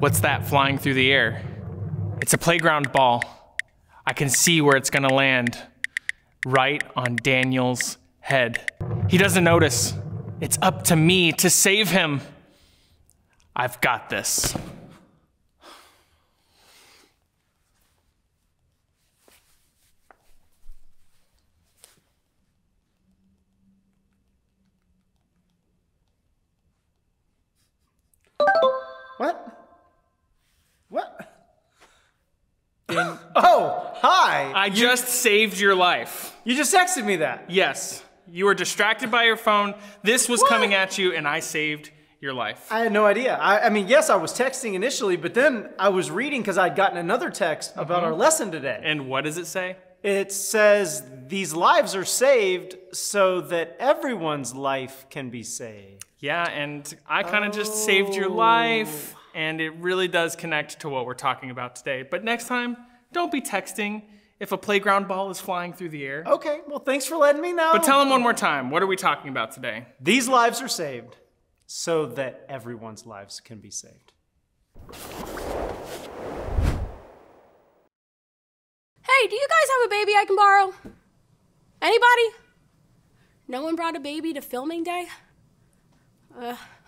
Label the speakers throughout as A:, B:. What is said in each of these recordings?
A: What's that flying through the air? It's a playground ball. I can see where it's gonna land. Right on Daniel's head. He doesn't notice. It's up to me to save him. I've got this.
B: What? Oh, hi!
A: I just saved your life.
B: You just texted me that.
A: Yes, you were distracted by your phone. This was coming at you and I saved your life.
B: I had no idea. I mean, yes, I was texting initially, but then I was reading because I'd gotten another text about our lesson today.
A: And what does it say?
B: It says, these lives are saved so that everyone's life can be saved.
A: Yeah, and I kind of just saved your life, and it really does connect to what we're talking about today. But next time, don't be texting if a playground ball is flying through the air.
B: Okay, well, thanks for letting me know.
A: But tell them one more time, what are we talking about today?
B: These lives are saved so that everyone's lives can be saved.
C: Hey, do you guys have a baby I can borrow? Anybody? No one brought a baby to filming day?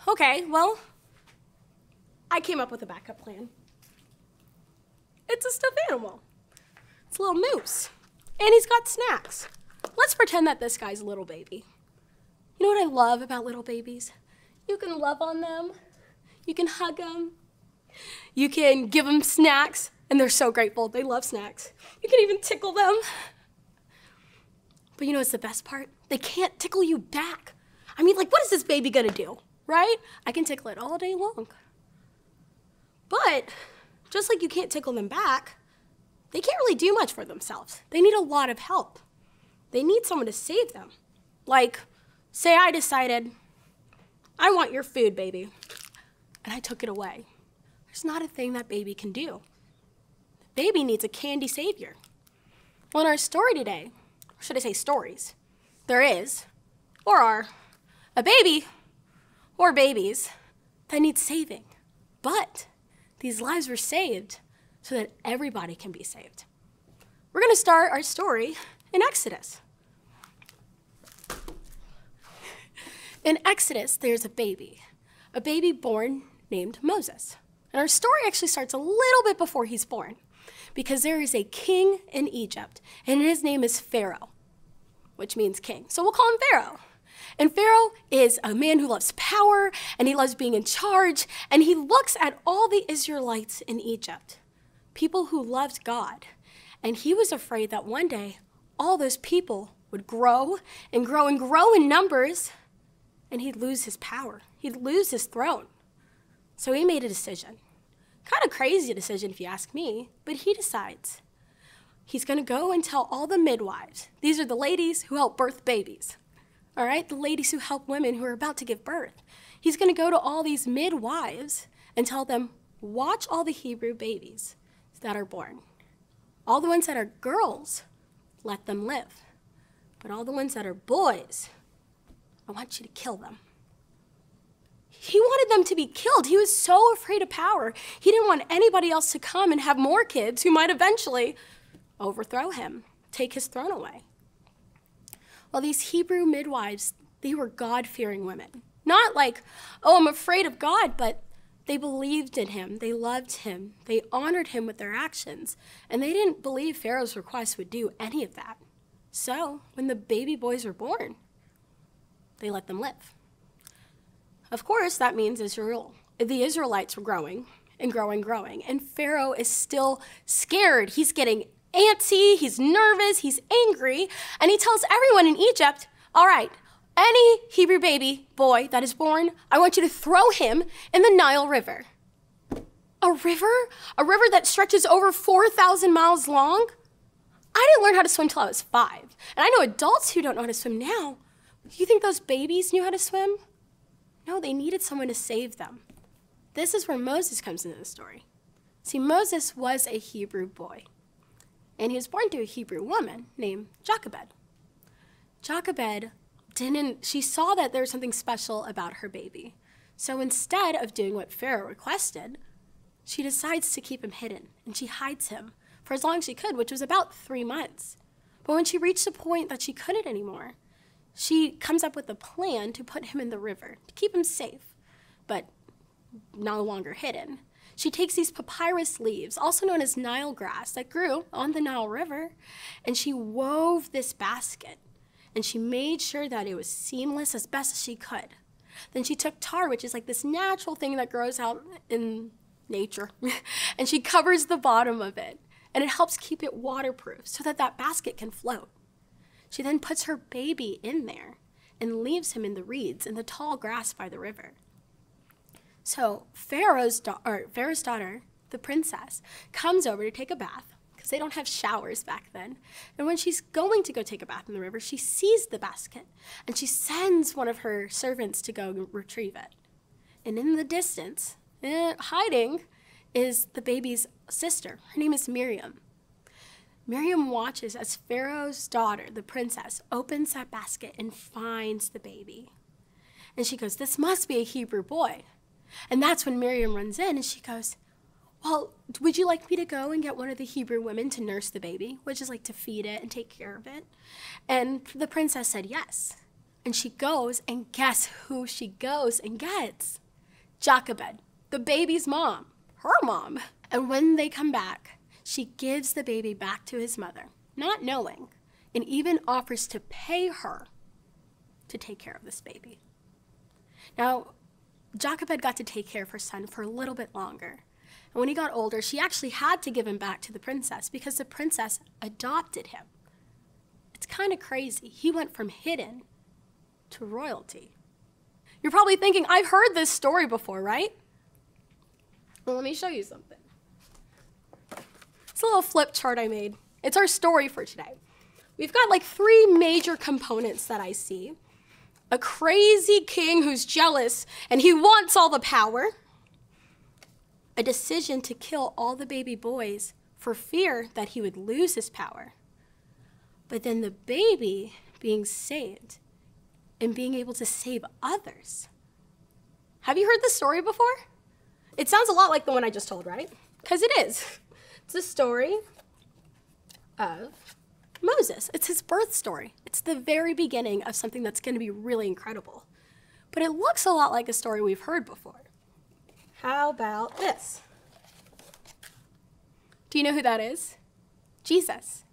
C: Okay, well, I came up with a backup plan. It's a stuffed animal. It's a little moose. And he's got snacks. Let's pretend that this guy's a little baby. You know what I love about little babies? You can love on them. You can hug them. You can give them snacks, and they're so grateful. They love snacks. You can even tickle them. But you know what's the best part? They can't tickle you back. I mean, like, what is this baby gonna do, right? I can tickle it all day long. But just like you can't tickle them back, they can't really do much for themselves. They need a lot of help. They need someone to save them. Like, say I decided, I want your food, baby, and I took it away. There's not a thing that baby can do. The baby needs a candy savior. Well, in our story today, or should I say stories, there is, or are, a baby, or babies, that need saving. But these lives were saved so that everybody can be saved. We're gonna start our story in Exodus. In Exodus, there's a baby born named Moses. And our story actually starts a little bit before he's born, because there is a king in Egypt, and his name is Pharaoh, which means king. So we'll call him Pharaoh. And Pharaoh is a man who loves power, and he loves being in charge, and he looks at all the Israelites in Egypt, people who loved God, and he was afraid that one day all those people would grow and grow and grow in numbers, and he'd lose his power. He'd lose his throne. So he made a decision. Kind of crazy decision if you ask me, but he decides he's gonna go and tell all the midwives. These are the ladies who help birth babies. All right, the ladies who help women who are about to give birth. He's gonna go to all these midwives and tell them, watch all the Hebrew babies that are born. All the ones that are girls, let them live. But all the ones that are boys, I want you to kill them. He wanted them to be killed. He was so afraid of power. He didn't want anybody else to come and have more kids who might eventually overthrow him, take his throne away. Well, these Hebrew midwives, they were God-fearing women. Not like, oh, I'm afraid of God, but they believed in him. They loved him. They honored him with their actions. And they didn't believe Pharaoh's request would do any of that. So when the baby boys were born, they let them live. Of course, that means the Israelites were growing and growing, growing, and Pharaoh is still scared. He's getting antsy, he's nervous, he's angry, and he tells everyone in Egypt, all right, any Hebrew baby boy that is born, I want you to throw him in the Nile River. A river? A river that stretches over 4,000 miles long? I didn't learn how to swim till I was 5, and I know adults who don't know how to swim now. You think those babies knew how to swim? No, they needed someone to save them. This is where Moses comes into the story. See, Moses was a Hebrew boy, and he was born to a Hebrew woman named Jochebed. Jochebed she saw that there was something special about her baby. So instead of doing what Pharaoh requested, she decides to keep him hidden, and she hides him for as long as she could, which was about 3 months. But when she reached a point that she couldn't anymore, she comes up with a plan to put him in the river, to keep him safe, but no longer hidden. She takes these papyrus leaves, also known as Nile grass, that grew on the Nile River, and she wove this basket, and she made sure that it was seamless as best as she could. Then she took tar, which is like this natural thing that grows out in nature, and she covers the bottom of it, and it helps keep it waterproof so that that basket can float. She then puts her baby in there and leaves him in the reeds in the tall grass by the river. So Pharaoh's daughter, the princess, comes over to take a bath, because they don't have showers back then. And when she's going to go take a bath in the river, she sees the basket, and she sends one of her servants to go retrieve it. And in the distance, hiding, is the baby's sister. Her name is Miriam. Miriam watches as Pharaoh's daughter, the princess, opens that basket and finds the baby. And she goes, "This must be a Hebrew boy." And that's when Miriam runs in and she goes, "Well, would you like me to go and get one of the Hebrew women to nurse the baby, which is like to feed it and take care of it?" And the princess said yes. And she goes, and guess who she goes and gets? Jochebed, the baby's mom, her mom. And when they come back, she gives the baby back to his mother, not knowing, and even offers to pay her to take care of this baby. Now, Jochebed got to take care of her son for a little bit longer. And when he got older, she actually had to give him back to the princess because the princess adopted him. It's kind of crazy. He went from hidden to royalty. You're probably thinking, I've heard this story before, right? Well, let me show you something. It's a little flip chart I made. It's our story for today. We've got like 3 major components that I see. A crazy king who's jealous and he wants all the power. A decision to kill all the baby boys for fear that he would lose his power. But then the baby being saved and being able to save others. Have you heard this story before? It sounds a lot like the one I just told, right? Because it is. It's the story of Moses. It's his birth story. It's the very beginning of something that's going to be really incredible. But it looks a lot like a story we've heard before. How about this? Do you know who that is? Jesus.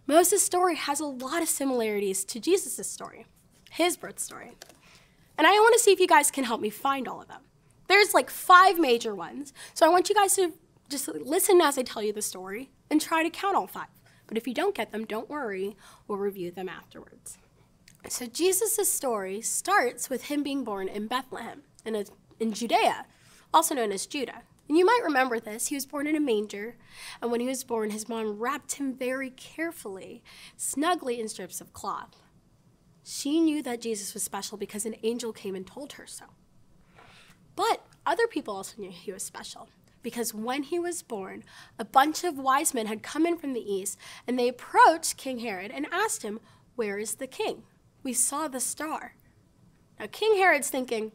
C: Moses' story has a lot of similarities to Jesus' story, his birth story. And I want to see if you guys can help me find all of them. There's like 5 major ones, so I want you guys to just listen as I tell you the story and try to count all 5. But if you don't get them, don't worry, we'll review them afterwards. So Jesus' story starts with him being born in Bethlehem, in Judea, also known as Judah. And you might remember this. He was born in a manger, and when he was born, his mom wrapped him very carefully, snugly in strips of cloth. She knew that Jesus was special because an angel came and told her so. But other people also knew he was special, because when he was born, a bunch of wise men had come in from the east, and they approached King Herod and asked him, "Where is the king? We saw the star." Now, King Herod's thinking,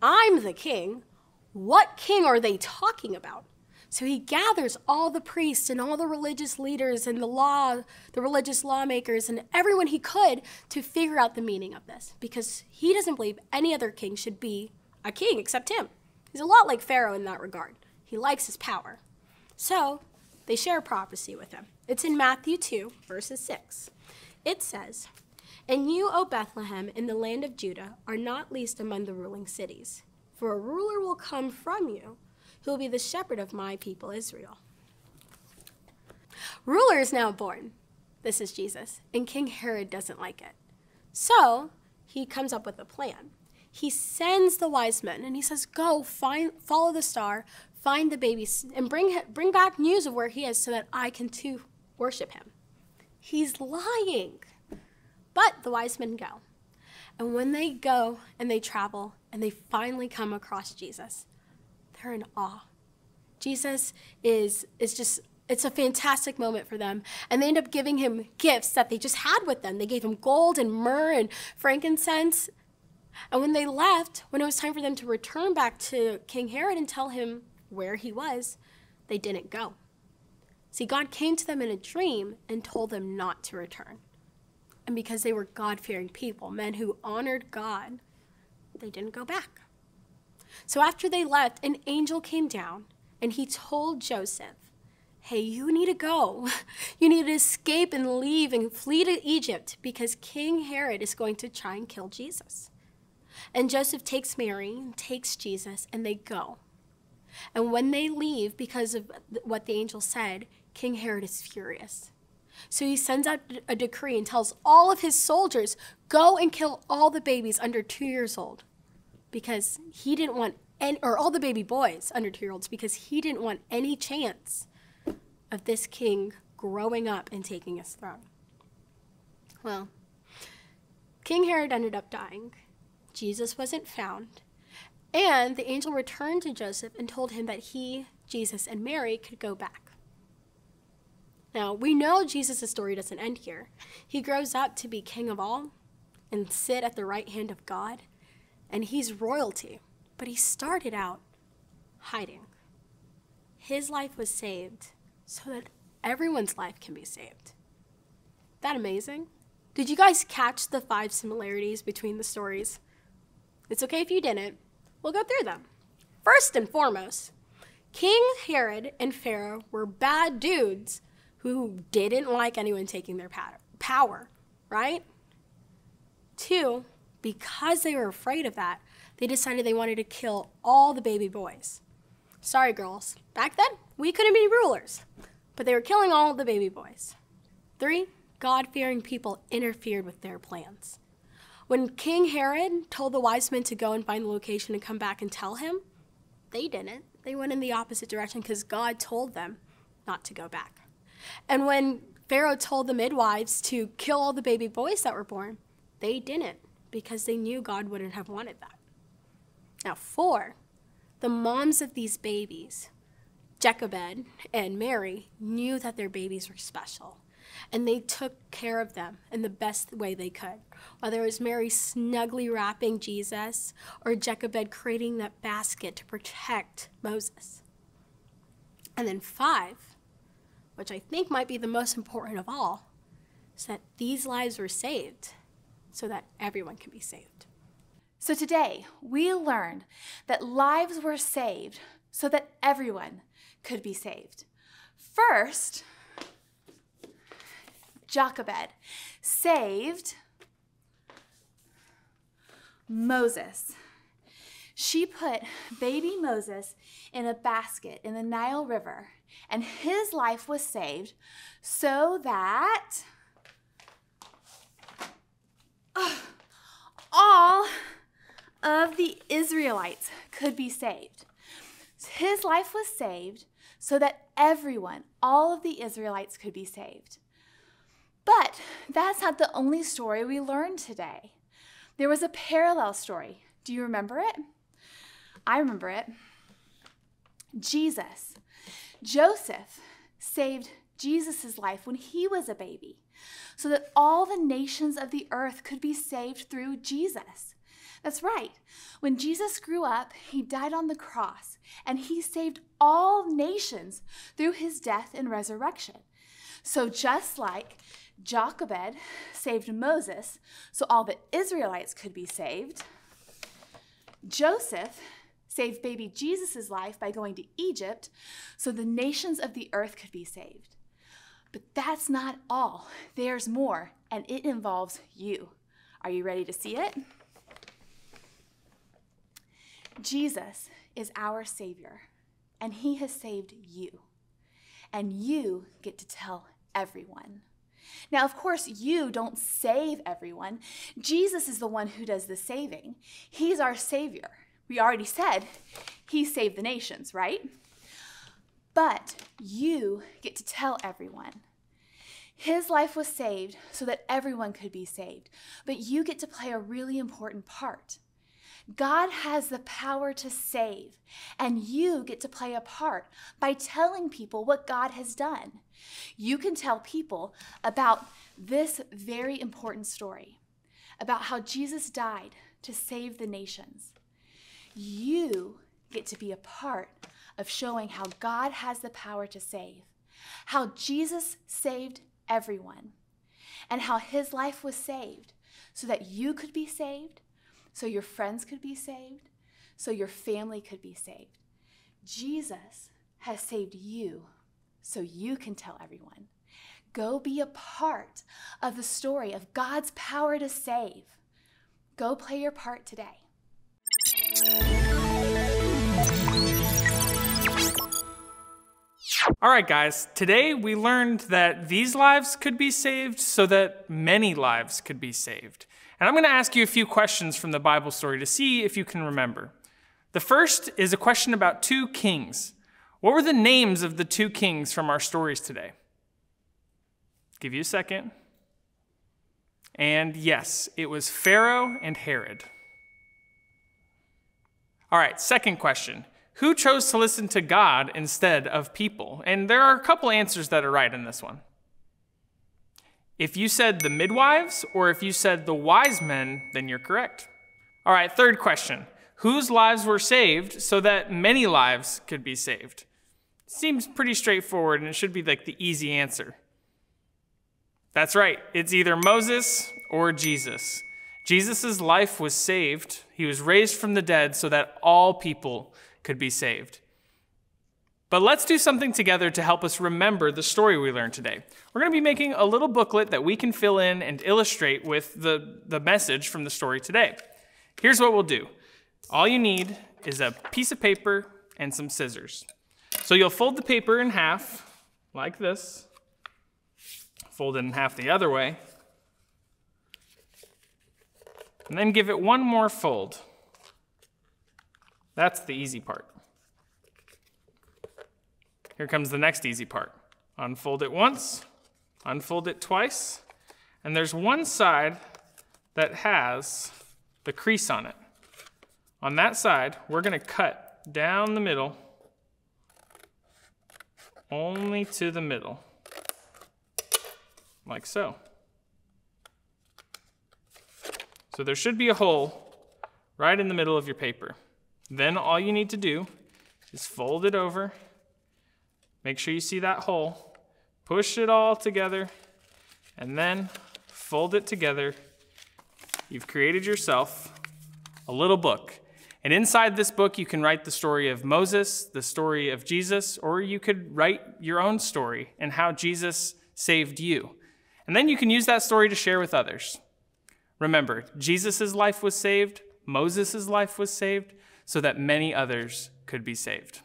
C: I'm the king. What king are they talking about? So he gathers all the priests and all the religious leaders and the religious lawmakers and everyone he could to figure out the meaning of this, because he doesn't believe any other king should be a king except him. He's a lot like Pharaoh in that regard. He likes his power. So they share a prophecy with him. It's in Matthew 2, verses 6. It says, "And you, O Bethlehem, in the land of Judah, are not least among the ruling cities. For a ruler will come from you, who will be the shepherd of my people Israel." Ruler is now born. This is Jesus. And King Herod doesn't like it. So he comes up with a plan. He sends the wise men and he says, "Go follow the star, find the baby, and bring back news of where he is so that I can too worship him." He's lying. But the wise men go. And when they go and they travel and they finally come across Jesus, they're in awe. Jesus is just, it's a fantastic moment for them. And they end up giving him gifts that they just had with them. They gave him gold and myrrh and frankincense. And when they left, when it was time for them to return back to King Herod and tell him where he was, they didn't go. See, God came to them in a dream and told them not to return. And because they were God-fearing people, men who honored God, they didn't go back. So after they left, an angel came down and he told Joseph, hey, you need to go. You need to escape and leave and flee to Egypt because King Herod is going to try and kill Jesus. And Joseph takes Mary, takes Jesus, and they go. And when they leave, because of what the angel said, King Herod is furious. So he sends out a decree and tells all of his soldiers, go and kill all the babies under 2 years old. Because he didn't want or all the baby boys under 2-year-olds, because he didn't want any chance of this king growing up and taking his throne. Well, King Herod ended up dying. Jesus wasn't found. And the angel returned to Joseph and told him that he, Jesus, and Mary could go back. Now, we know Jesus' story doesn't end here. He grows up to be king of all and sit at the right hand of God, and he's royalty. But he started out hiding. His life was saved so that everyone's life can be saved. Isn't that amazing? Did you guys catch the 5 similarities between the stories? It's okay if you didn't. We'll go through them. First and foremost, King Herod and Pharaoh were bad dudes who didn't like anyone taking their power, right? 2, because they were afraid of that, they decided they wanted to kill all the baby boys. Sorry, girls. Back then, we couldn't be rulers, but they were killing all the baby boys. 3, God-fearing people interfered with their plans. When King Herod told the wise men to go and find the location and come back and tell him, they didn't. They went in the opposite direction because God told them not to go back. And when Pharaoh told the midwives to kill all the baby boys that were born, they didn't because they knew God wouldn't have wanted that. Now, 4, the moms of these babies, Jochebed and Mary, knew that their babies were special, and they took care of them in the best way they could. Whether it was Mary snugly wrapping Jesus or Jochebed creating that basket to protect Moses. And then 5, which I think might be the most important of all, is that these lives were saved so that everyone can be saved.
D: So today, we learned that lives were saved so that everyone could be saved. First, Jochebed saved Moses. She put baby Moses in a basket in the Nile River, and his life was saved so that all of the Israelites could be saved. His life was saved so that everyone, all of the Israelites could be saved. But that's not the only story we learned today. There was a parallel story. Do you remember it? I remember it. Jesus. Joseph saved Jesus' life when he was a baby so that all the nations of the earth could be saved through Jesus. That's right. When Jesus grew up, he died on the cross, and he saved all nations through his death and resurrection. So just like Jochebed saved Moses so all the Israelites could be saved, Joseph saved baby Jesus' life by going to Egypt so the nations of the earth could be saved. But that's not all. There's more, and it involves you. Are you ready to see it? Jesus is our Savior, and he has saved you. And you get to tell everyone. Now, of course, you don't save everyone. Jesus is the one who does the saving. He's our Savior. We already said he saved the nations, right? But you get to tell everyone. His life was saved so that everyone could be saved. But you get to play a really important part. God has the power to save, and you get to play a part by telling people what God has done. You can tell people about this very important story, about how Jesus died to save the nations. You get to be a part of showing how God has the power to save, how Jesus saved everyone, and how his life was saved so that you could be saved, so your friends could be saved, so your family could be saved. Jesus has saved you so you can tell everyone. Go be a part of the story of God's power to save. Go play your part today.
A: All right, guys, today we learned that these lives could be saved so that many lives could be saved. And I'm going to ask you a few questions from the Bible story to see if you can remember. The first is a question about two kings. What were the names of the two kings from our stories today? Give you a second. And yes, it was Pharaoh and Herod. All right, second question. Who chose to listen to God instead of people? And there are a couple answers that are right in this one. If you said the midwives or if you said the wise men, then you're correct. All right, third question. Whose lives were saved so that many lives could be saved? Seems pretty straightforward, and it should be like the easy answer. That's right. It's either Moses or Jesus. Jesus' life was saved. He was raised from the dead so that all people could be saved. But let's do something together to help us remember the story we learned today. We're going to be making a little booklet that we can fill in and illustrate with the message from the story today. Here's what we'll do. All you need is a piece of paper and some scissors. So you'll fold the paper in half, like this. Fold it in half the other way. And then give it one more fold. That's the easy part. Here comes the next easy part. Unfold it once, unfold it twice, and there's one side that has the crease on it. On that side, we're going to cut down the middle, only to the middle, like so. So there should be a hole right in the middle of your paper. Then all you need to do is fold it over, make sure you see that hole, push it all together, and then fold it together. You've created yourself a little book. And inside this book, you can write the story of Moses, the story of Jesus, or you could write your own story and how Jesus saved you. And then you can use that story to share with others. Remember, Jesus' life was saved, Moses' life was saved, so that many others could be saved.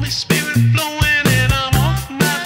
E: Spirit flowing and I'm off my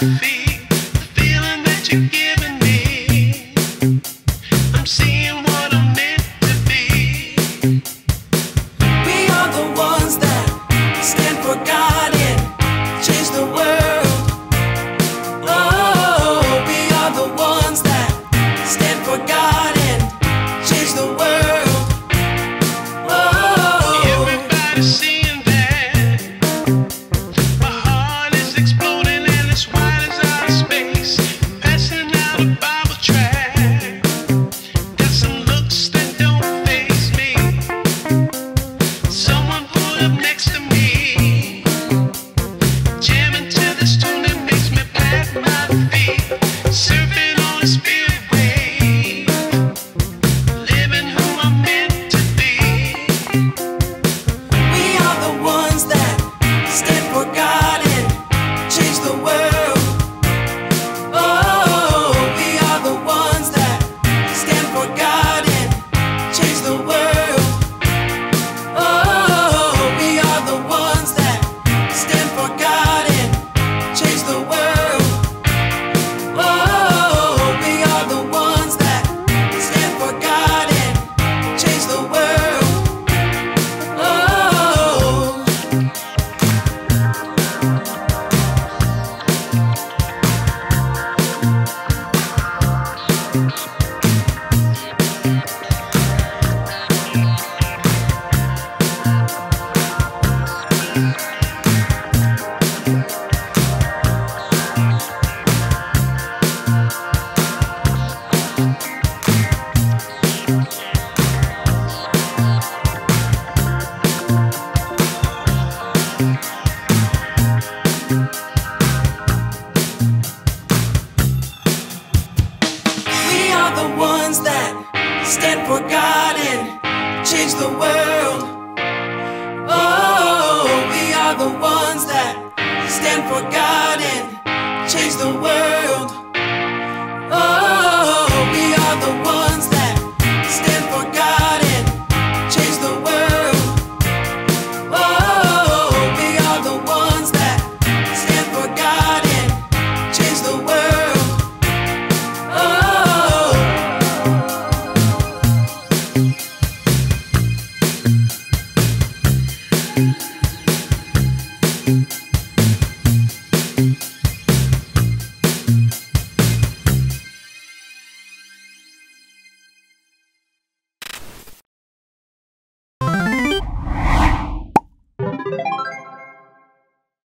E: stand for God and change the world. Oh, we are the ones that stand for God and change the world. Oh, we are the ones that stand for God and change the world. Oh, we are the ones that stand for God and change the world. Oh.